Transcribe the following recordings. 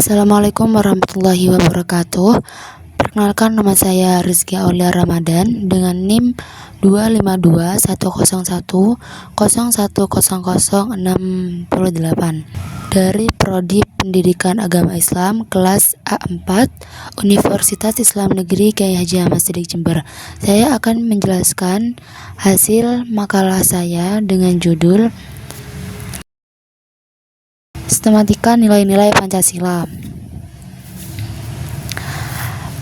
Assalamualaikum warahmatullahi wabarakatuh. Perkenalkan, nama saya Rizky Aulia Ramadan dengan NIM 2521010010068 dari Prodi Pendidikan Agama Islam kelas A4 Universitas Islam Negeri Kyai Haji Ahmad Siddiq Jember. Saya akan menjelaskan hasil makalah saya dengan judul Sistematika Nilai-Nilai Pancasila.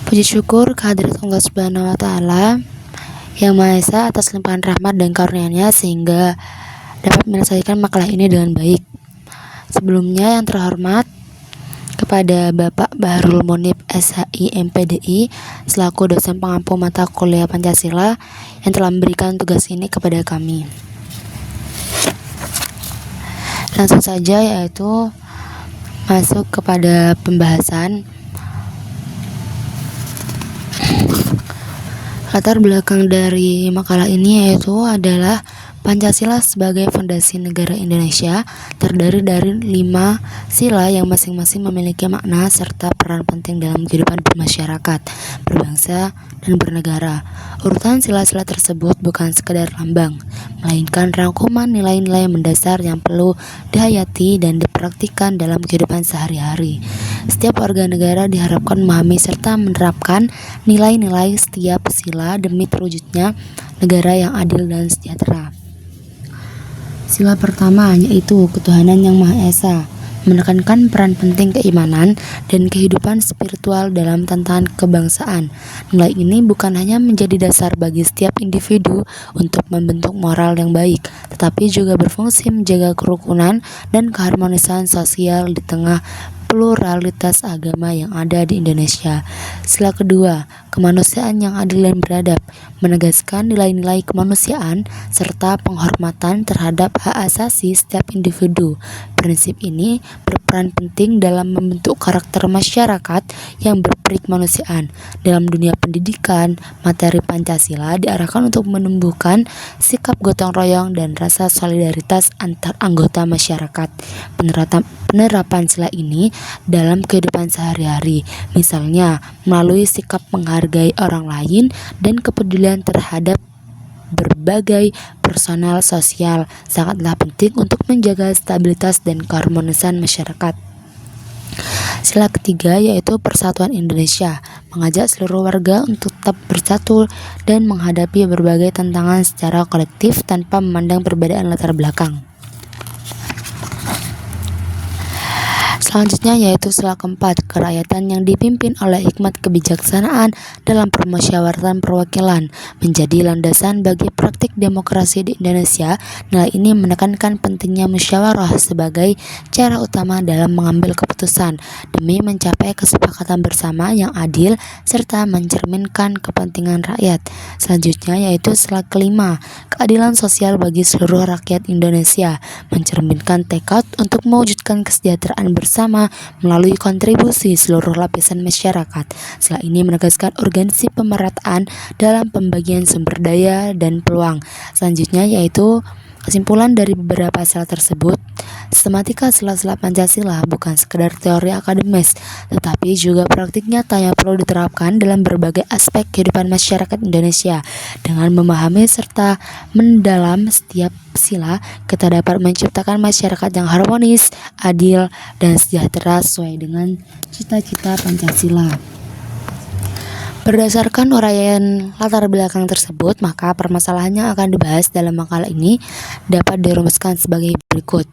Puji syukur kehadirat Allah Subhanahu wa Ta'ala Yang Maha Esa atas limpahan rahmat dan karunia-Nya sehingga dapat menyelesaikan makalah ini dengan baik. Sebelumnya, yang terhormat kepada Bapak Bahrul Munib SHI MPDI selaku dosen pengampu mata kuliah Pancasila yang telah memberikan tugas ini kepada kami. Langsung saja, yaitu masuk kepada pembahasan. Latar belakang dari makalah ini yaitu adalah Pancasila sebagai fondasi negara Indonesia terdiri dari 5 sila yang masing-masing memiliki makna serta peran penting dalam kehidupan bermasyarakat, berbangsa, dan bernegara. Urutan sila-sila tersebut bukan sekedar lambang, melainkan rangkuman nilai-nilai mendasar yang perlu dihayati dan dipraktikkan dalam kehidupan sehari-hari. Setiap warga negara diharapkan memahami serta menerapkan nilai-nilai setiap sila demi terwujudnya negara yang adil dan sejahtera. Sila pertama yaitu ketuhanan yang Maha Esa, menekankan peran penting keimanan dan kehidupan spiritual dalam tantangan kebangsaan. Nilai ini bukan hanya menjadi dasar bagi setiap individu untuk membentuk moral yang baik, tetapi juga berfungsi menjaga kerukunan dan keharmonisan sosial di tengah pluralitas agama yang ada di Indonesia. Sila kedua, kemanusiaan yang adil dan beradab, menegaskan nilai-nilai kemanusiaan serta penghormatan terhadap hak asasi setiap individu. Prinsip ini berperan penting dalam membentuk karakter masyarakat yang berperikemanusiaan. Dalam dunia pendidikan, materi Pancasila diarahkan untuk menumbuhkan sikap gotong royong dan rasa solidaritas antar anggota masyarakat. Penerapan sila ini dalam kehidupan sehari-hari, misalnya melalui sikap menghargai orang lain dan kepedulian terhadap berbagai personal sosial, sangatlah penting untuk menjaga stabilitas dan keharmonisan masyarakat. Sila ketiga yaitu persatuan Indonesia, mengajak seluruh warga untuk tetap bersatu dan menghadapi berbagai tantangan secara kolektif tanpa memandang perbedaan latar belakang. Selanjutnya yaitu sila keempat, kerakyatan yang dipimpin oleh hikmat kebijaksanaan dalam permusyawaratan perwakilan menjadi landasan bagi praktik demokrasi di Indonesia. Nilai ini menekankan pentingnya musyawarah sebagai cara utama dalam mengambil keputusan demi mencapai kesepakatan bersama yang adil serta mencerminkan kepentingan rakyat. Selanjutnya yaitu sila kelima, keadilan sosial bagi seluruh rakyat Indonesia, mencerminkan tekad untuk mewujudkan kesejahteraan bersama melalui kontribusi seluruh lapisan masyarakat. Sila ini menegaskan urgensi pemerataan dalam pembagian sumber daya dan peluang. Selanjutnya yaitu kesimpulan dari beberapa sila tersebut. Sistematika sila-sila Pancasila bukan sekedar teori akademis, tetapi juga praktik nyata yang perlu diterapkan dalam berbagai aspek kehidupan masyarakat Indonesia. Dengan memahami serta mendalam setiap sila, kita dapat menciptakan masyarakat yang harmonis, adil, dan sejahtera sesuai dengan cita-cita Pancasila. Berdasarkan uraian latar belakang tersebut, maka permasalahan yang akan dibahas dalam makalah ini dapat dirumuskan sebagai berikut.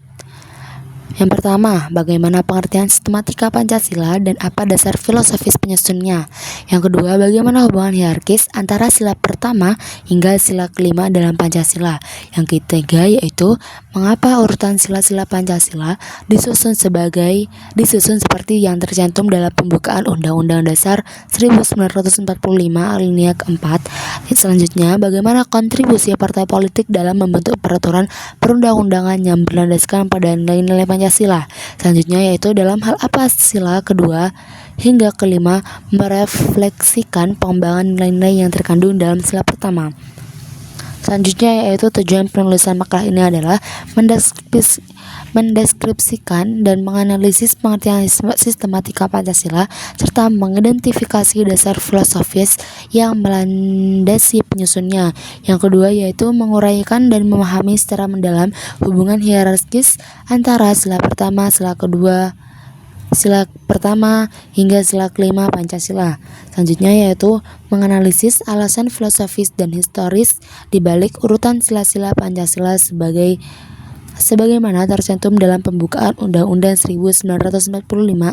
Yang pertama, bagaimana pengertian sistematika Pancasila dan apa dasar filosofis penyusunnya. Yang kedua, bagaimana hubungan hierarkis antara sila pertama hingga sila kelima dalam Pancasila. Yang ketiga yaitu mengapa urutan sila-sila Pancasila disusun seperti yang tercantum dalam pembukaan Undang-Undang Dasar 1945 alinea keempat. Selanjutnya, bagaimana kontribusi partai politik dalam membentuk peraturan perundang-undangan yang berlandaskan pada nilai-nilai Pancasila. Selanjutnya yaitu dalam hal apa sila kedua hingga kelima merefleksikan pengembangan nilai-nilai yang terkandung dalam sila pertama. Selanjutnya yaitu tujuan penulisan makalah ini adalah mendeskripsikan dan menganalisis pengertian sistematika Pancasila serta mengidentifikasi dasar filosofis yang melandasi penyusunnya. Yang kedua yaitu menguraikan dan memahami secara mendalam hubungan hierarkis antara sila pertama hingga sila kelima Pancasila. Selanjutnya yaitu menganalisis alasan filosofis dan historis di balik urutan sila-sila Pancasila sebagaimana tercantum dalam pembukaan Undang-Undang 1945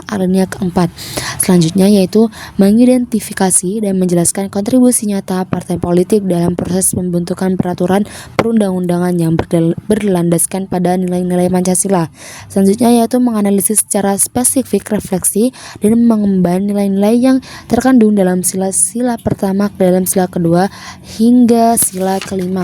alinea keempat. Selanjutnya yaitu mengidentifikasi dan menjelaskan kontribusi nyata partai politik dalam proses pembentukan peraturan perundang-undangan yang berlandaskan pada nilai-nilai Pancasila. Selanjutnya yaitu menganalisis secara spesifik refleksi dan mengemban nilai-nilai yang terkandung dalam sila-sila pertama ke dalam sila kedua hingga sila kelima.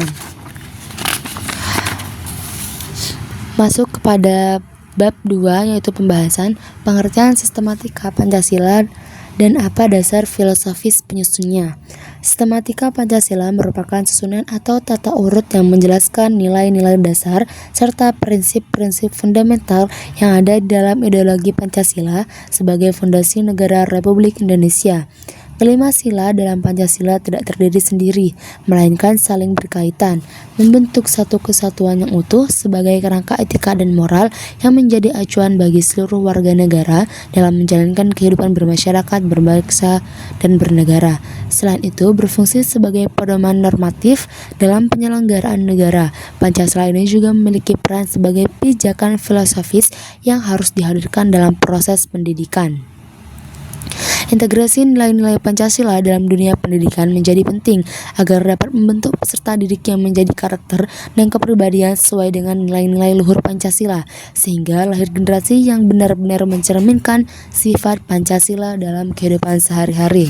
Masuk kepada bab 2 yaitu pembahasan pengertian sistematika Pancasila dan apa dasar filosofis penyusunnya. Sistematika Pancasila merupakan susunan atau tata urut yang menjelaskan nilai-nilai dasar serta prinsip-prinsip fundamental yang ada dalam ideologi Pancasila sebagai fondasi negara Republik Indonesia. Kelima sila dalam Pancasila tidak terdiri sendiri, melainkan saling berkaitan, membentuk satu kesatuan yang utuh sebagai kerangka etika dan moral yang menjadi acuan bagi seluruh warga negara dalam menjalankan kehidupan bermasyarakat, berbangsa, dan bernegara. Selain itu, berfungsi sebagai pedoman normatif dalam penyelenggaraan negara. Pancasila ini juga memiliki peran sebagai pijakan filosofis yang harus dihadirkan dalam proses pendidikan. Integrasi nilai-nilai Pancasila dalam dunia pendidikan menjadi penting agar dapat membentuk peserta didik yang menjadi karakter dan kepribadian sesuai dengan nilai-nilai luhur Pancasila, sehingga lahir generasi yang benar-benar mencerminkan sifat Pancasila dalam kehidupan sehari-hari.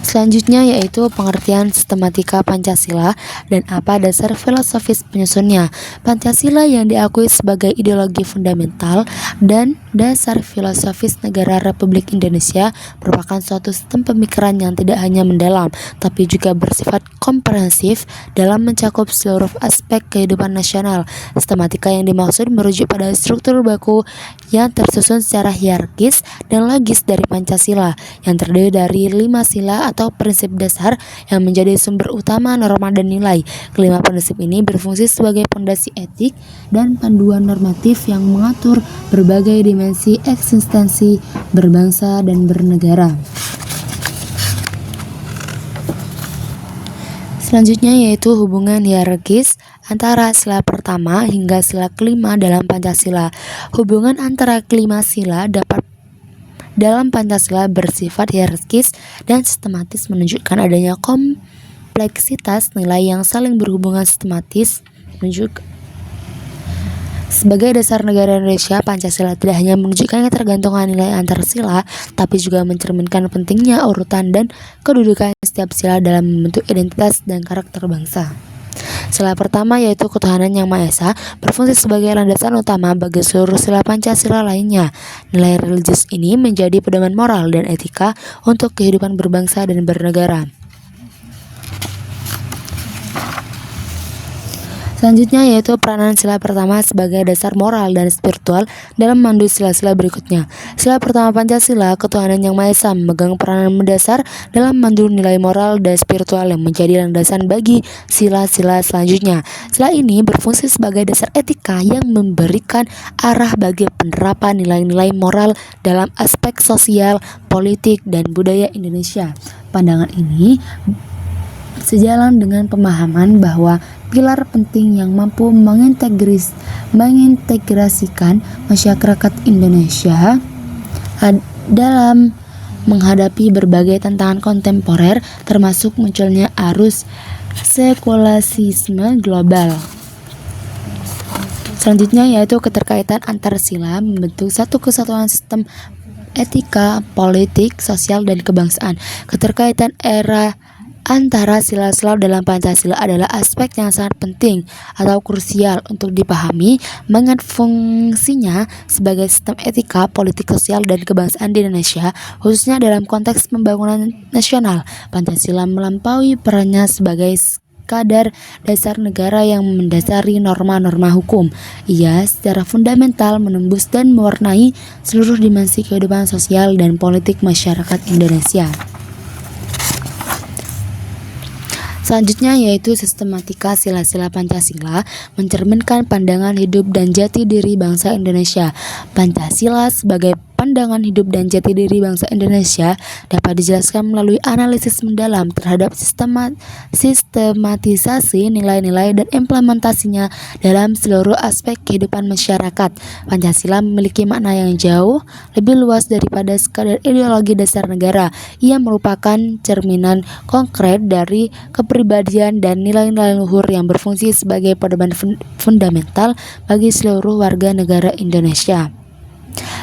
Selanjutnya yaitu pengertian sistematika Pancasila dan apa dasar filosofis penyusunnya. Pancasila yang diakui sebagai ideologi fundamental dan dasar filosofis negara Republik Indonesia merupakan suatu sistem pemikiran yang tidak hanya mendalam, tapi juga bersifat komprehensif dalam mencakup seluruh aspek kehidupan nasional. Sistematika yang dimaksud merujuk pada struktur baku yang tersusun secara hierarkis dan logis dari Pancasila, yang terdiri dari 5 sila atau prinsip dasar yang menjadi sumber utama norma dan nilai. Kelima prinsip ini berfungsi sebagai fondasi etik dan panduan normatif yang mengatur berbagai dimensi eksistensi berbangsa dan bernegara. Selanjutnya yaitu hubungan hierarkis antara sila pertama hingga sila kelima dalam Pancasila. Hubungan antara kelima sila dalam Pancasila bersifat hierarkis dan sistematis, menunjukkan adanya kompleksitas nilai yang saling berhubungan sistematis. Sebagai dasar negara Indonesia, Pancasila tidak hanya menunjukkan ketergantungan nilai antar sila, tapi juga mencerminkan pentingnya urutan dan kedudukan setiap sila dalam membentuk identitas dan karakter bangsa. Sila pertama yaitu ketuhanan yang Maha Esa berfungsi sebagai landasan utama bagi seluruh sila Pancasila lainnya. Nilai religius ini menjadi pedoman moral dan etika untuk kehidupan berbangsa dan bernegara. Selanjutnya yaitu peranan sila pertama sebagai dasar moral dan spiritual dalam memandu sila-sila berikutnya. Sila pertama Pancasila, ketuhanan yang Maha Esa, memegang peranan mendasar dalam memandu nilai moral dan spiritual yang menjadi landasan bagi sila-sila selanjutnya. Sila ini berfungsi sebagai dasar etika yang memberikan arah bagi penerapan nilai-nilai moral dalam aspek sosial, politik, dan budaya Indonesia. Pandangan ini sejalan dengan pemahaman bahwa pilar penting yang mampu mengintegrasikan masyarakat Indonesia dalam menghadapi berbagai tantangan kontemporer, termasuk munculnya arus sekulasisme global. Selanjutnya yaitu keterkaitan antar sila membentuk satu kesatuan sistem etika, politik, sosial, dan kebangsaan. Keterkaitan antara sila-sila dalam Pancasila adalah aspek yang sangat penting atau krusial untuk dipahami mengingat fungsinya sebagai sistem etika, politik, sosial, dan kebangsaan di Indonesia, khususnya dalam konteks pembangunan nasional. Pancasila melampaui perannya sebagai kadar dasar negara yang mendasari norma-norma hukum. Ia secara fundamental menembus dan mewarnai seluruh dimensi kehidupan sosial dan politik masyarakat Indonesia. Selanjutnya yaitu sistematika sila-sila Pancasila mencerminkan pandangan hidup dan jati diri bangsa Indonesia. Pancasila sebagai pandangan hidup dan jati diri bangsa Indonesia dapat dijelaskan melalui analisis mendalam terhadap sistematisasi nilai-nilai dan implementasinya dalam seluruh aspek kehidupan masyarakat. Pancasila memiliki makna yang jauh lebih luas daripada sekadar ideologi dasar negara. Ia merupakan cerminan konkret dari kepribadian dan nilai-nilai luhur yang berfungsi sebagai pedoman fundamental bagi seluruh warga negara Indonesia.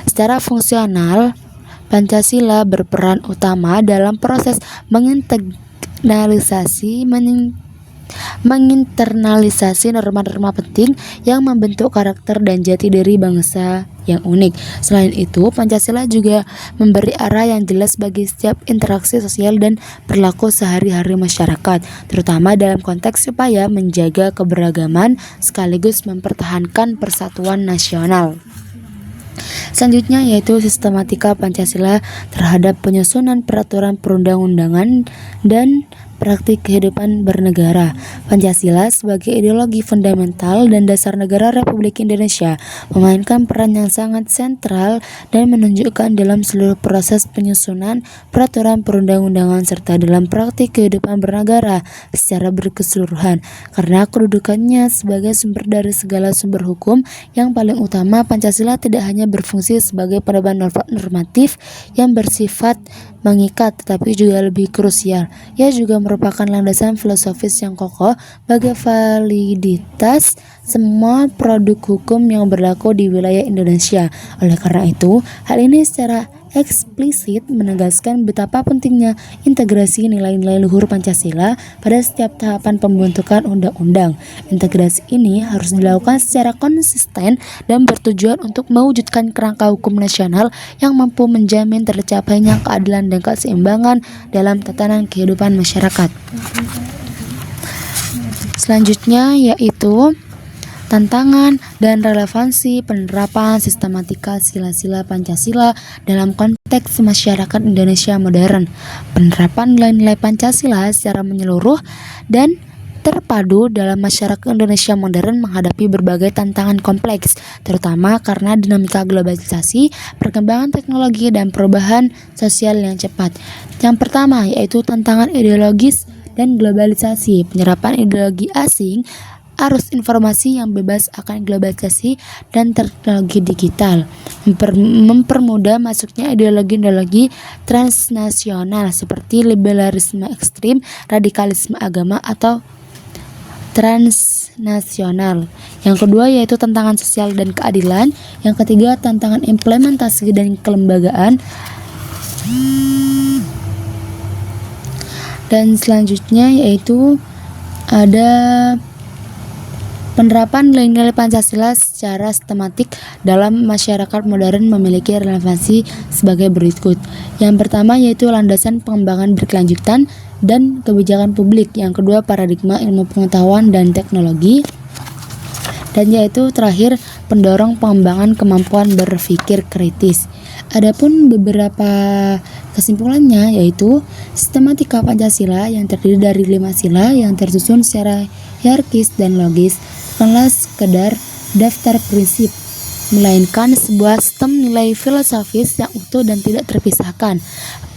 Secara fungsional, Pancasila berperan utama dalam proses menginternalisasi norma-norma penting yang membentuk karakter dan jati diri bangsa yang unik. Selain itu, Pancasila juga memberi arah yang jelas bagi setiap interaksi sosial dan perilaku sehari-hari masyarakat, terutama dalam konteks upaya menjaga keberagaman sekaligus mempertahankan persatuan nasional. Selanjutnya yaitu sistematika Pancasila terhadap penyusunan peraturan perundang-undangan dan praktik kehidupan bernegara. Pancasila sebagai ideologi fundamental dan dasar negara Republik Indonesia memainkan peran yang sangat sentral dan menunjukkan dalam seluruh proses penyusunan peraturan perundang-undangan serta dalam praktik kehidupan bernegara secara berkeseluruhan. Karena kedudukannya sebagai sumber dari segala sumber hukum yang paling utama, Pancasila tidak hanya berfungsi sebagai pedoman normatif yang bersifat mengikat, tetapi juga lebih krusial. Ia juga merupakan landasan filosofis yang kokoh bagi validitas semua produk hukum yang berlaku di wilayah Indonesia. Oleh karena itu, hal ini secara eksplisit menegaskan betapa pentingnya integrasi nilai-nilai luhur Pancasila pada setiap tahapan pembentukan undang-undang. Integrasi ini harus dilakukan secara konsisten dan bertujuan untuk mewujudkan kerangka hukum nasional yang mampu menjamin tercapainya keadilan dan keseimbangan dalam tatanan kehidupan masyarakat. Selanjutnya yaitu tantangan dan relevansi penerapan sistematika sila-sila Pancasila dalam konteks masyarakat Indonesia modern. Penerapan nilai-nilai Pancasila secara menyeluruh dan terpadu dalam masyarakat Indonesia modern menghadapi berbagai tantangan kompleks, terutama karena dinamika globalisasi, perkembangan teknologi, dan perubahan sosial yang cepat. Yang pertama yaitu tantangan ideologis dan globalisasi. Penyerapan ideologi asing, arus informasi yang bebas akan globalisasi dan teknologi digital mempermudah masuknya ideologi-ideologi transnasional seperti liberalisme ekstrim, radikalisme agama, atau transnasional. Yang kedua yaitu tantangan sosial dan keadilan. Yang ketiga tantangan implementasi dan kelembagaan. Dan selanjutnya yaitu ada penerapan nilai-nilai Pancasila secara sistematik dalam masyarakat modern memiliki relevansi sebagai berikut. Yang pertama yaitu landasan pengembangan berkelanjutan dan kebijakan publik. Yang kedua paradigma ilmu pengetahuan dan teknologi. Dan yaitu terakhir pendorong pengembangan kemampuan berpikir kritis. Adapun beberapa kesimpulannya yaitu sistematika Pancasila yang terdiri dari 5 sila yang tersusun secara hierarkis dan logis bukanlah sekedar daftar prinsip, melainkan sebuah sistem nilai filosofis yang utuh dan tidak terpisahkan.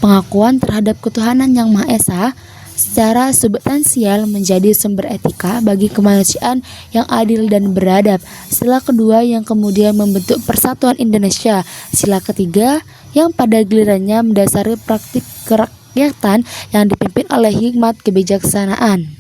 Pengakuan terhadap ketuhanan yang Maha Esa secara substansial menjadi sumber etika bagi kemanusiaan yang adil dan beradab. Sila kedua yang kemudian membentuk persatuan Indonesia. Sila ketiga yang pada gilirannya mendasari praktik kerakyatan yang dipimpin oleh hikmat kebijaksanaan.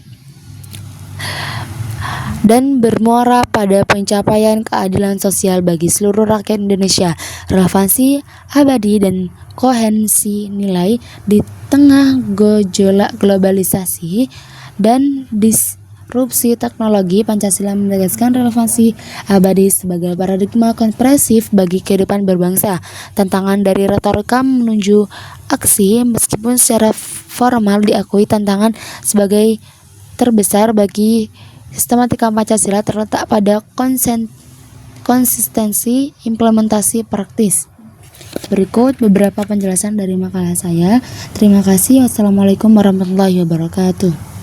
dan bermuara pada pencapaian keadilan sosial bagi seluruh rakyat Indonesia. Relevansi abadi dan koherensi nilai di tengah gejolak globalisasi dan disrupsi teknologi. Pancasila menegaskan relevansi abadi sebagai paradigma kompresif bagi kehidupan berbangsa. Tantangan dari retorika menuju aksi, meskipun secara formal diakui tantangan sebagai terbesar bagi sistematika Pancasila terletak pada konsistensi implementasi praktis. Berikut beberapa penjelasan dari makalah saya. Terima kasih. Wassalamualaikum warahmatullahi wabarakatuh.